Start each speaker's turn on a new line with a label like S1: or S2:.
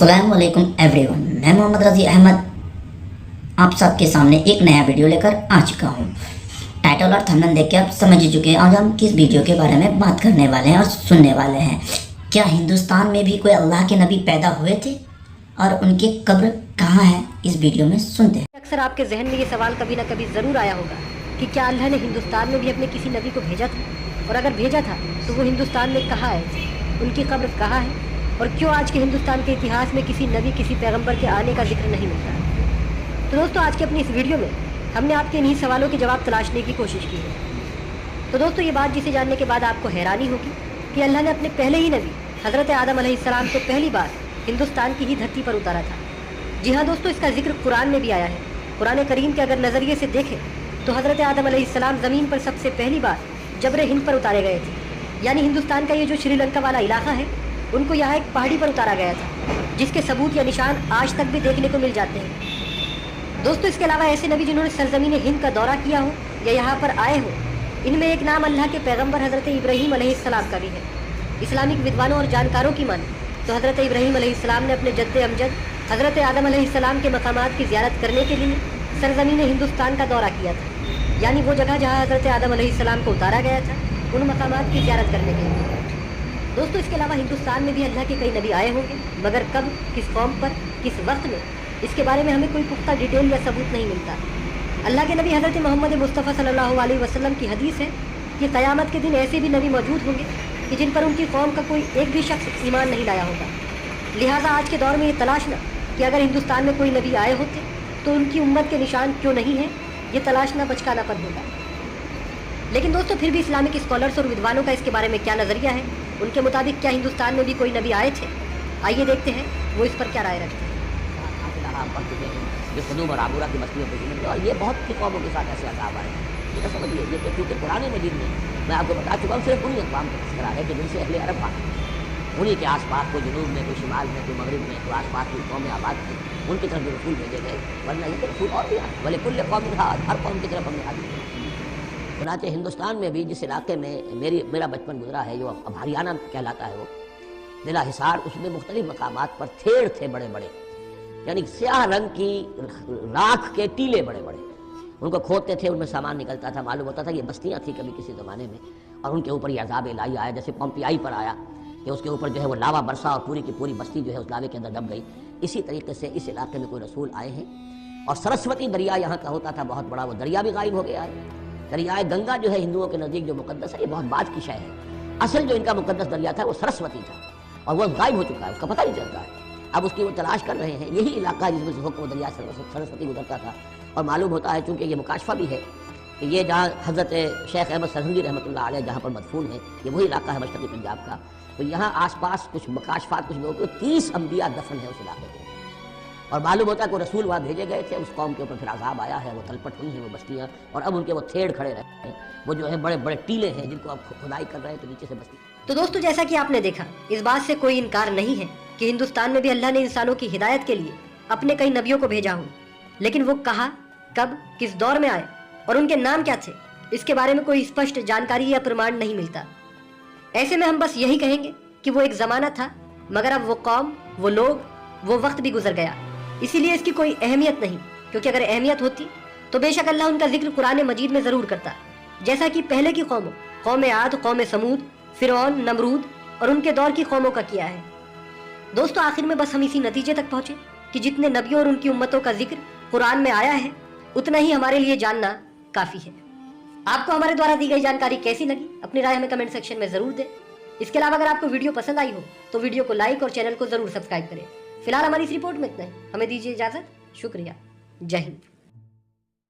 S1: अस्सलामुअलैकुम एवरीवन, मैं मोहम्मद रज़ी अहमद आप सबके सामने एक नया वीडियो लेकर आ चुका हूँ। टाइटल और थंबनेल देख के आप समझ ही चुके हैं आज हम किस वीडियो के बारे में बात करने वाले हैं और सुनने वाले हैं। क्या हिंदुस्तान में भी कोई अल्लाह के नबी पैदा हुए थे और उनकी कब्र कहाँ है, इस वीडियो में सुनते हैं।
S2: अक्सर आपके जहन में ये सवाल कभी ना कभी ज़रूर आया होगा कि क्या अल्लाह ने हिंदुस्तान में भी अपने किसी नबी को भेजा था, और अगर भेजा था तो वो हिंदुस्तान में कहाँ आए थे, उनकी कब्र कहाँ है, और क्यों आज के हिंदुस्तान के इतिहास में किसी नबी किसी पैगंबर के आने का जिक्र नहीं मिलता। तो दोस्तों, आज के अपनी इस वीडियो में हमने आपके इन्हीं सवालों के जवाब तलाशने की कोशिश की है। तो दोस्तों, ये बात जिसे जानने के बाद आपको हैरानी होगी कि अल्लाह ने अपने पहले ही नबी हज़रत आदम अलैहिस्सलाम को पहली बार हिंदुस्तान की ही धरती पर उतारा था। जी हाँ दोस्तों, इसका जिक्र कुरान में भी आया है। कुरान करीम के अगर नज़रिए से देखें तो हज़रत आदम अलैहिस्सलाम ज़मीन पर सबसे पहली बार जबरे हिंद पर उतारे गए थे। यानी हिंदुस्तान का ये जो श्रीलंका वाला इलाका है, उनको यहाँ एक पहाड़ी पर उतारा गया था, जिसके सबूत या निशान आज तक भी देखने को मिल जाते हैं। दोस्तों, इसके अलावा ऐसे नबी जिन्होंने सरजमीन हिंद का दौरा किया हो या यहाँ पर आए हो, इनमें एक नाम अल्लाह के पैगंबर हज़रत इब्राहीम अलैहिस्सलाम का भी है। इस्लामिक विद्वानों और जानकारों की माने तो हज़रत इब्राहीम अलैहिस्सलाम ने अपने जद्द अमजद हज़रत आदम अलैहिस्सलाम के मकामात की ज़ियारत करने के लिए सरजमीन हिंदुस्तान का दौरा किया था। यानी वो जगह जहाँ हज़रत आदम अलैहिस्सलाम को उतारा गया था, उन मकामात की ज़ियारत करने के लिए। दोस्तों, इसके अलावा हिंदुस्तान में भी अल्लाह के कई नबी आए होंगे, मगर कब, किस कौम पर, किस वक्त में, इसके बारे में हमें कोई पुख्ता डिटेल या सबूत नहीं मिलता। अल्लाह के नबी हज़रत मोहम्मद मुस्तफ़ा सल्लल्लाहु अलैहि वसल्लम की हदीस है कि क़यामत के दिन ऐसे भी नबी मौजूद होंगे कि जिन पर उनकी कौम का कोई एक भी शख्स ईमान नहीं लाया होगा। लिहाजा आज के दौर में ये तलाशना कि अगर हिंदुस्तान में कोई नबी आए होते तो उनकी उम्मत के निशान क्यों नहीं हैं, ये तलाशना बचकानापन होगा। लेकिन दोस्तों, फिर भी इस्लामिक स्कॉलर्स और विद्वानों का इसके बारे में क्या नज़रिया है, उनके मुताबिक क्या हिंदुस्तान में भी कोई नबी आए थे? आइए देखते हैं वो इस पर क्या राय रखते हैं।
S3: जो सदूम और आबूरा की बस्तियों पर और ये बहुत सी कौमों के साथ ऐसे अजाब आए हैं। ये तो समझिए, ये तो क्योंकि पुराने मजीद में मैं आपको बता चुका हूँ, सिर्फ उन्हीं अक़वाम का तज़किरा है कि जिनसे अहले अरब आते हैं। उन्हीं के आसपास, कोई जनूब में, कोई शिमाल में, कोई मगरिब में, कोई आसपास कोई कौमें आबाद थी, उनकी तरफ जो रसूल भेजे गए, वरना ये तो रसूल और भी आए, भले कुल्ल कौम हर कौम की तरफ हमने हाजिर किया। चुनांचे हिंदुस्तान में भी जिस इलाके में मेरा बचपन गुजरा है, जो अब हरियाणा कहलाता है, वो जिला हिसार, उसमें मुख्तलिफ मकामात पर थेड़ थे बड़े बड़े, यानी स्याह रंग की राख के टीले बड़े बड़े, उनको खोदते थे, उनमें सामान निकलता था। मालूम होता था ये बस्तियाँ थी कभी किसी ज़माने में, और उनके ऊपर ये अज़ाब इलाही आया, जैसे पोम्पियाई पर आया कि उसके ऊपर जो है वो लावा बरसा और पूरी की पूरी बस्ती जो है उस लावे के अंदर दब गई। इसी तरीके से इस इलाके में कोई रसूल आए हैं। और सरस्वती दरिया यहाँ का होता था बहुत बड़ा, वो दरिया भी गायब हो गया है। दरियाए गंगा जो है हिंदुओं के नज़दीक जो मुकद्दस है, ये बहुत बाद की शय है। असल जो इनका मुकद्दस दरिया था वो सरस्वती था, और वो गायब हो चुका है, उसका पता नहीं चलता है। अब उसकी वो तलाश कर रहे हैं। यही इलाका जिसमें से होकर वो दरिया सरस्वती गुजरता था। और मालूम होता है, चूँकि ये मुकाशफा भी है कि ये जहाँ हज़रत शेख अहमद सरहंदी रहमतुल्लाह अलैह जहाँ पर मदफून है, ये वही इलाका है मशरक़ी पंजाब का। तो यहाँ आसपास कुछ मुकाशफात, कुछ लोगों को 30 अम्बिया दफन है उस इलाके के। और मालूम होता है कि रसूल वहाँ भेजे गए थे, उस कौम के ऊपर फिर अज़ाब आया है, वो तलपट हुई हैं वो बस्तियाँ, और अब उनके वो थेड़ खड़े रहे हैं, वो जो है बड़े बड़े टीले हैं जिनको अब खुदाई कर रहे हैं तो नीचे से बस्ती।
S2: तो दोस्तों, जैसा कि आपने देखा, इस बात से कोई इनकार नहीं है कि हिंदुस्तान में भी अल्लाह ने इंसानों की हिदायत के लिए अपने कई नबियों को भेजा हो, लेकिन वो कहाँ, कब, किस दौर में आए और उनके नाम क्या थे, इसके बारे में कोई स्पष्ट जानकारी या प्रमाण नहीं मिलता। ऐसे में हम बस यही कहेंगे कि वो एक ज़माना था, मगर अब वो कौम, वो लोग, वो वक्त भी गुजर गया। इसीलिए इसकी कोई अहमियत नहीं, क्योंकि अगर अहमियत होती तो बेशक अल्लाह उनका जिक्र कुरान मजीद में ज़रूर करता, जैसा कि पहले की कौमों, कौम आद, कौम समूद, फिरौन, नमरूद और उनके दौर की कौमों का किया है। दोस्तों, आखिर में बस हम इसी नतीजे तक पहुँचे कि जितने नबियों और उनकी उम्मतों का जिक्र कुरान में आया है, उतना ही हमारे लिए जानना काफ़ी है। आपको हमारे द्वारा दी गई जानकारी कैसी लगी, अपनी राय हमें कमेंट सेक्शन में ज़रूर दें। इसके अलावा अगर आपको वीडियो पसंद आई हो तो वीडियो को लाइक और चैनल को ज़रूर सब्सक्राइब करें। फिलहाल हमारी इस रिपोर्ट में इतना ही। हमें दीजिए इजाज़त। शुक्रिया। जय हिंद।